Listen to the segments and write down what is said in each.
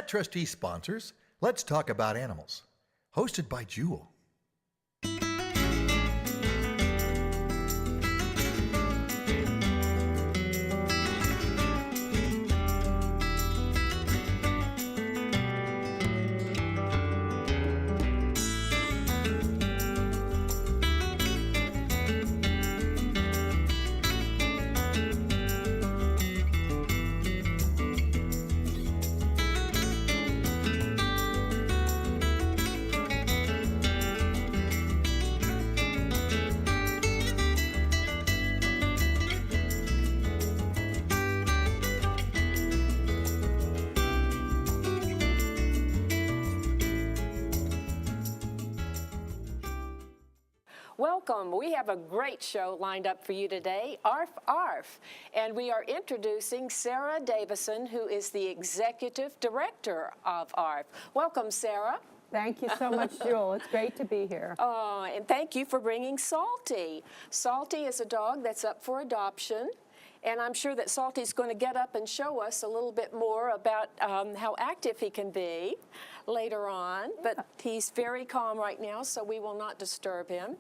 That trustee sponsors Let's Talk About Animals, hosted by Jewel. Welcome. We have a great show lined up for you today, ARF. And we are introducing Sara Davison, who is the Executive Director of ARF. Welcome, Sara. Thank you so much, Jewel. It's great to be here. Oh, and thank you for bringing Salty. Salty is a dog that's up for adoption. And I'm sure that Salty's going to get up and show us a little bit more about how active he can be later on. But he's very calm right now, so we will not disturb him.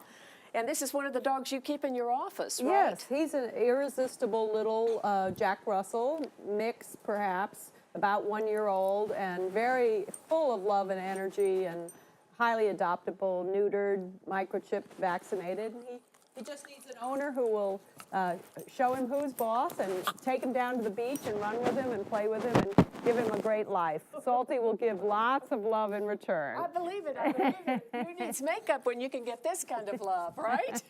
And this is one of the dogs you keep in your office, right? Yes, he's an irresistible little Jack Russell, mix perhaps, about 1 year old, and very full of love and energy, and highly adoptable, neutered, microchipped, vaccinated. He just needs an owner who will show him who's boss and take him down to the beach and run with him and play with him and give him a great life. Salty will give lots of love in return. I believe it. I believe it. Who needs makeup when you can get this kind of love, right?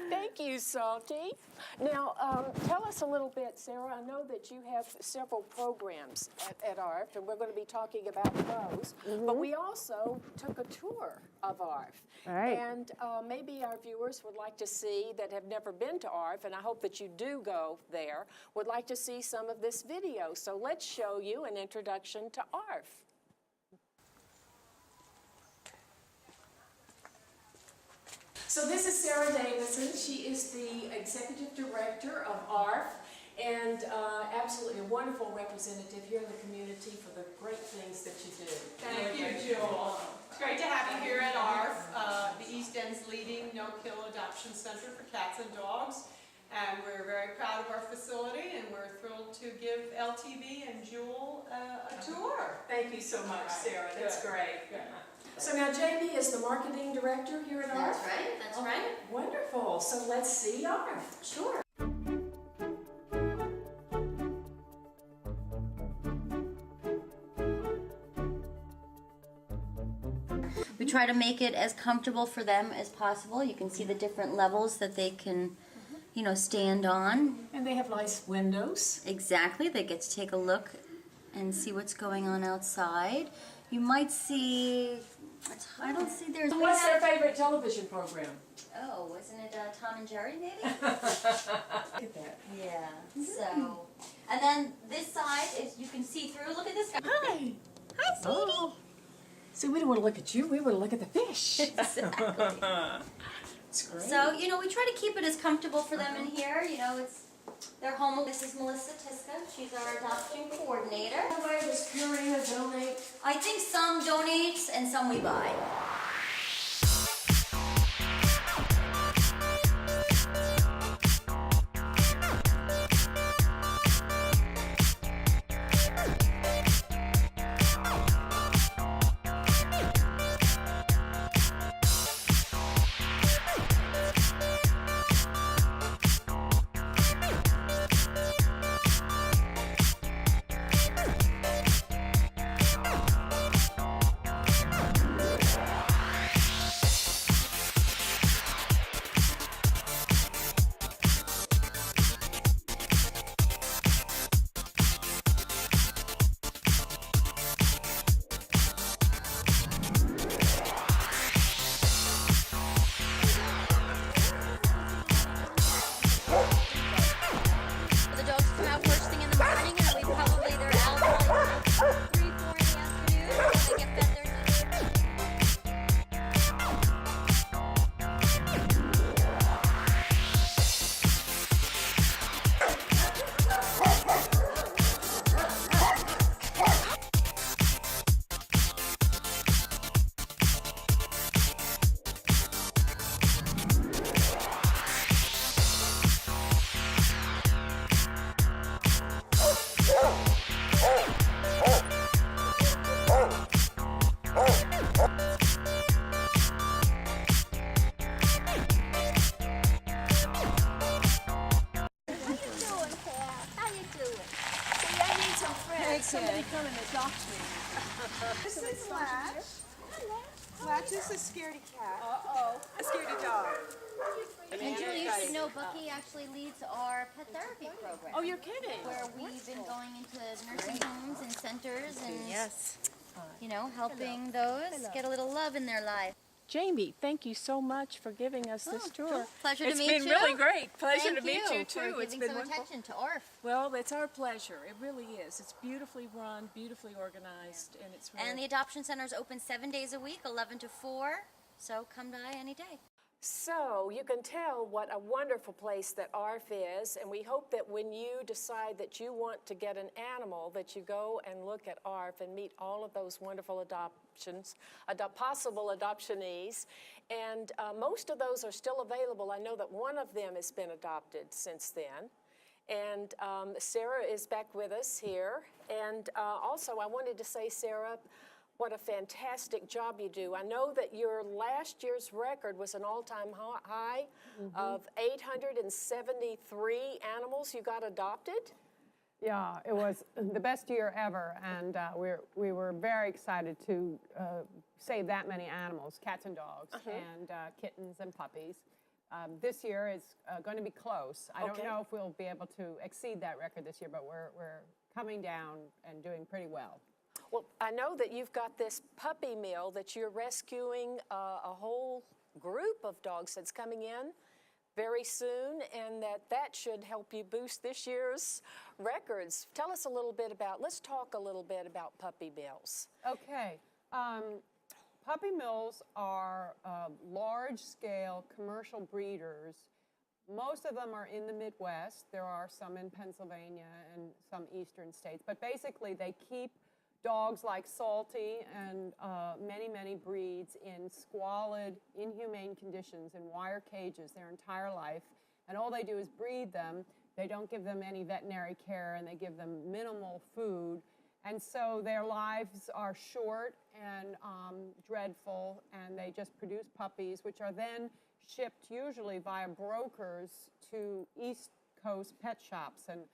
Thank you, Salty. Now, tell us a little bit, Sara. I know that you have several programs at ARF, and we're going to be talking about those. Mm-hmm. But we also took a tour of ARF. Right. And maybe our viewers would like to see, that have never been to ARF, and I hope that you do go there, would like to see some of this video. So let's show you an introduction to ARF. So this is Sara Davison. She is the Executive Director of ARF, and absolutely a wonderful representative here in the community for the great things that you do. Thank you, Jewel. It's great to have you here at ARF, the East End's leading no-kill adoption center for cats and dogs. And we're very proud of our facility, and we're thrilled to give LTV and Jewel a tour. Thank you so much, Sara. That's Good. great. Good. So now Jamie is the Marketing Director here at ARF? That's right, that's right. Wonderful. So let's see ARF. Sure. We try to make it as comfortable for them as possible. You can see the different levels that they can, you know, stand on. And they have nice windows. Exactly. They get to take a look and see what's going on outside. You might see, I don't see there's... What's their favorite television program? Oh, isn't it Tom and Jerry, maybe? Look at that. Yeah, so... And then this side is, you can see through. Look at this guy. Hi. Hi, sweetie. Oh. See, we don't want to look at you. We want to look at the fish. Exactly. It's great. So, you know, we try to keep it as comfortable for them in here. You know, it's their home. This is Melissa Tiska. She's our adoption coordinator. Where does Purina donate? I think some donates and some we buy. somebody come and adopt me. This is Latch. Latch is a scaredy cat. Uh-oh, a scaredy dog. And Julie, you should know Bucky actually leads our pet therapy program. Oh, you're kidding. Where we've been going into nursing homes and centers and, you know, helping those get a little love in their life. Jamie, thank you so much for giving us this tour. Pleasure to meet you. It's been really great. Pleasure Thank to meet you for too. It's giving been some wonderful. attention to ARF. Well, it's our pleasure. It really is. It's beautifully run, beautifully organized, and it's really... And the adoption center is open 7 days a week, 11 to 4. So come by any day. So you can tell what a wonderful place that ARF is, and we hope that when you decide that you want to get an animal, that you go and look at ARF and meet all of those wonderful possible adoptionees. And most of those are still available. I know that one of them has been adopted since then. And Sarah is back with us here. And also I wanted to say, Sarah, what a fantastic job you do. I know that your last year's record was an all-time high of 873 animals you got adopted. Yeah, it was the best year ever, and we were very excited to save that many animals, cats and dogs, and kittens and puppies. This year is going to be close. I don't know if we'll be able to exceed that record this year, but we're coming down and doing pretty well. Well, I know that you've got this puppy mill that you're rescuing a whole group of dogs that's coming in very soon, and that should help you boost this year's records. Tell us a little bit about, let's talk a little bit about puppy mills. Okay. Puppy mills are large-scale commercial breeders. Most of them are in the Midwest. There are some in Pennsylvania and some eastern states, but basically they keep dogs like Salty and many breeds in squalid, inhumane conditions in wire cages their entire life, and all they do is breed them. They don't give them any veterinary care, and they give them minimal food, and so their lives are short and dreadful, and they just produce puppies, which are then shipped usually via brokers to East Coast pet shops. And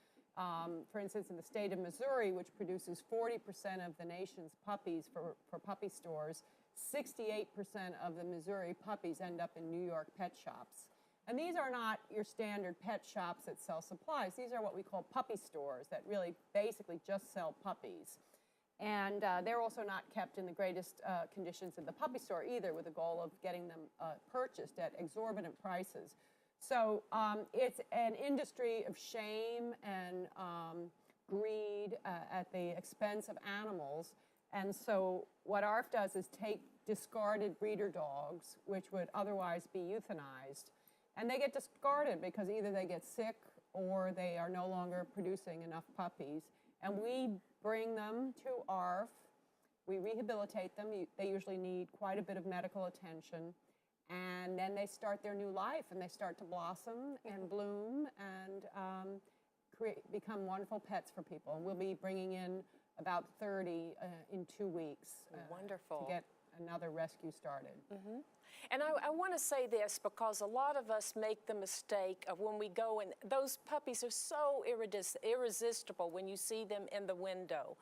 for instance, in the state of Missouri, which produces 40% of the nation's puppies for puppy stores, 68% of the Missouri puppies end up in New York pet shops. And these are not your standard pet shops that sell supplies. These are what we call puppy stores that really basically just sell puppies. And they're also not kept in the greatest conditions in the puppy store either, with the goal of getting them purchased at exorbitant prices. So it's an industry of shame and greed at the expense of animals. And so what ARF does is take discarded breeder dogs, which would otherwise be euthanized, and they get discarded because either they get sick or they are no longer producing enough puppies. And we bring them to ARF. We rehabilitate them. They usually need quite a bit of medical attention. And then they start their new life, and they start to blossom and bloom and become wonderful pets for people. And we'll be bringing in about 30 in 2 weeks. Wonderful. To get another rescue started. And I want to say this because a lot of us make the mistake of when we go and those puppies are so irresistible when you see them in the window.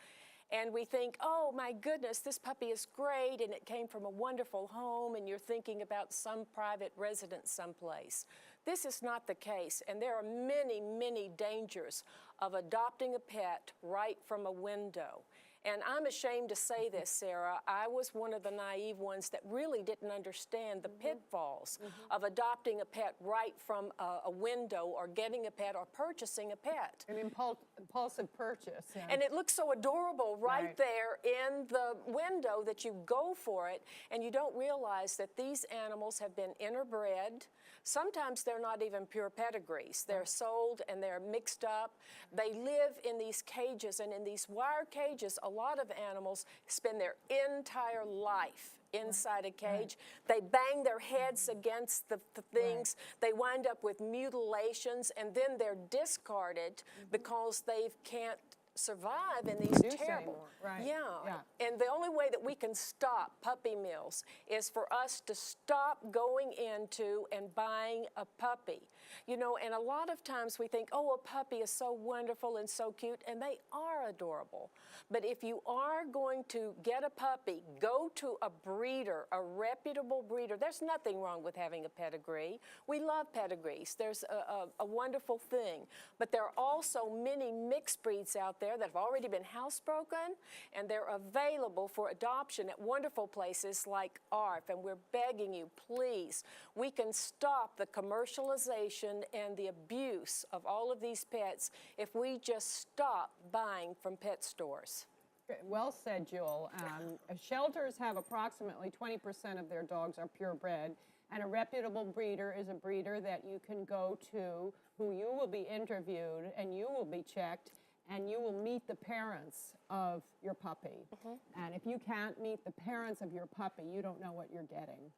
And we think, oh my goodness, this puppy is great and it came from a wonderful home, and you're thinking about some private residence someplace. This is not the case, and there are many dangers of adopting a pet right from a window. And I'm ashamed to say this, Sarah, I was one of the naive ones that really didn't understand the pitfalls of adopting a pet right from a window, or getting a pet, or purchasing a pet. An impulsive purchase. Yeah. And it looks so adorable right there in the window that you go for it, and you don't realize that these animals have been interbred. Sometimes they're not even pure pedigrees. They're sold and they're mixed up. They live in these cages, and in these wire cages, a lot of animals spend their entire life inside a cage. They bang their heads against the things. They wind up with mutilations, and then they're discarded because they can't survive in these Produce terrible. anymore, right, Yeah. yeah. And the only way that we can stop puppy mills is for us to stop going into and buying a puppy. You know, and a lot of times we think, oh, a puppy is so wonderful and so cute, and they are adorable. But if you are going to get a puppy, go to a breeder, a reputable breeder. There's nothing wrong with having a pedigree. We love pedigrees. There's a wonderful thing. But there are also many mixed breeds out there that have already been housebroken, and they're available for adoption at wonderful places like ARF. And we're begging you, please, we can stop the commercialization and the abuse of all of these pets if we just stop buying from pet stores. Well said, Jewel. Shelters have approximately 20% of their dogs are purebred, and a reputable breeder is a breeder that you can go to, who you will be interviewed and you will be checked, and you will meet the parents of your puppy. And if you can't meet the parents of your puppy, you don't know what you're getting.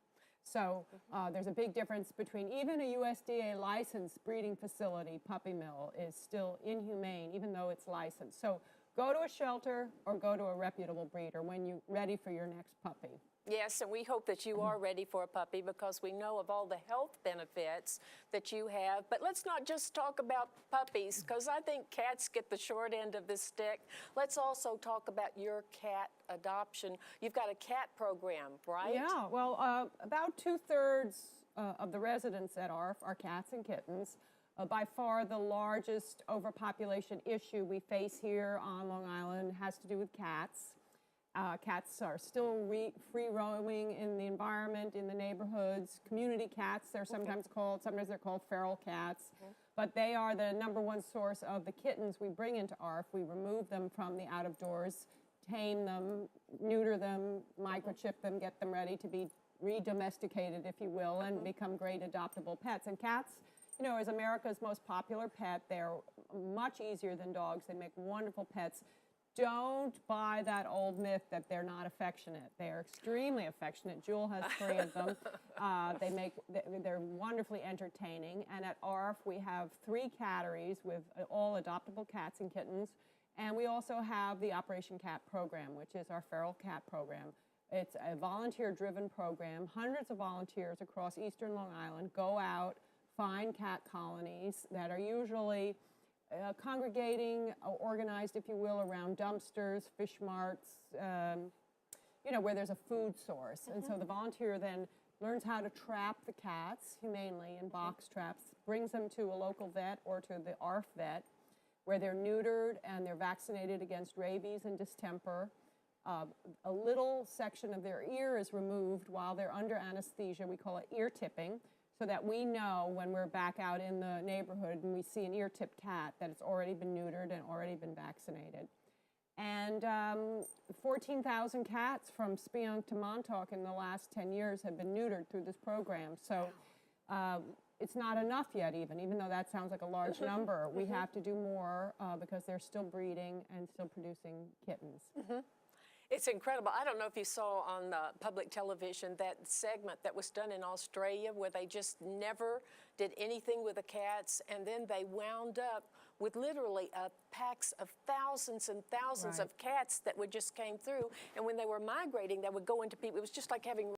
So there's a big difference between even a USDA licensed breeding facility, puppy mill, is still inhumane, even though it's licensed. So go to a shelter or go to a reputable breeder when you're ready for your next puppy. Yes, and we hope that you are ready for a puppy because we know of all the health benefits that you have. But let's not just talk about puppies, because I think cats get the short end of the stick. Let's also talk about your cat adoption. You've got a cat program, right? Yeah, well, about 2/3 of the residents at ARF are cats and kittens. By far the largest overpopulation issue we face here on Long Island has to do with cats. Cats are still free roaming in the environment, in the neighborhoods. Community cats, they're sometimes called. Sometimes they're called feral cats. But they are the #1 source of the kittens we bring into ARF. We remove them from the out of doors, tame them, neuter them, microchip them, get them ready to be re-domesticated, if you will, and become great adoptable pets. And cats, you know, is America's most popular pet. They're much easier than dogs. They make wonderful pets. Don't buy that old myth that they're not affectionate. They are extremely affectionate. Jewel has 3 of them. They're wonderfully entertaining. And at ARF, we have 3 catteries with all adoptable cats and kittens. And we also have the Operation Cat program, which is our feral cat program. It's a volunteer-driven program. Hundreds of volunteers across eastern Long Island go out, find cat colonies that are usually congregating, organized, if you will, around dumpsters, fish marts, you know, where there's a food source. And so the volunteer then learns how to trap the cats humanely in box traps, brings them to a local vet or to the ARF vet, where they're neutered and they're vaccinated against rabies and distemper. A little section of their ear is removed while they're under anesthesia. We call it ear tipping, so that we know when we're back out in the neighborhood and we see an ear-tipped cat that it's already been neutered and already been vaccinated. And 14,000 cats from Spionk to Montauk in the last 10 years have been neutered through this program. So it's not enough yet, even though that sounds like a large number. We have to do more because they're still breeding and still producing kittens. It's incredible. I don't know if you saw on public television that segment that was done in Australia where they just never did anything with the cats, and then they wound up with literally packs of thousands and thousands of cats that would just came through, and when they were migrating, they would go into people. It was just like having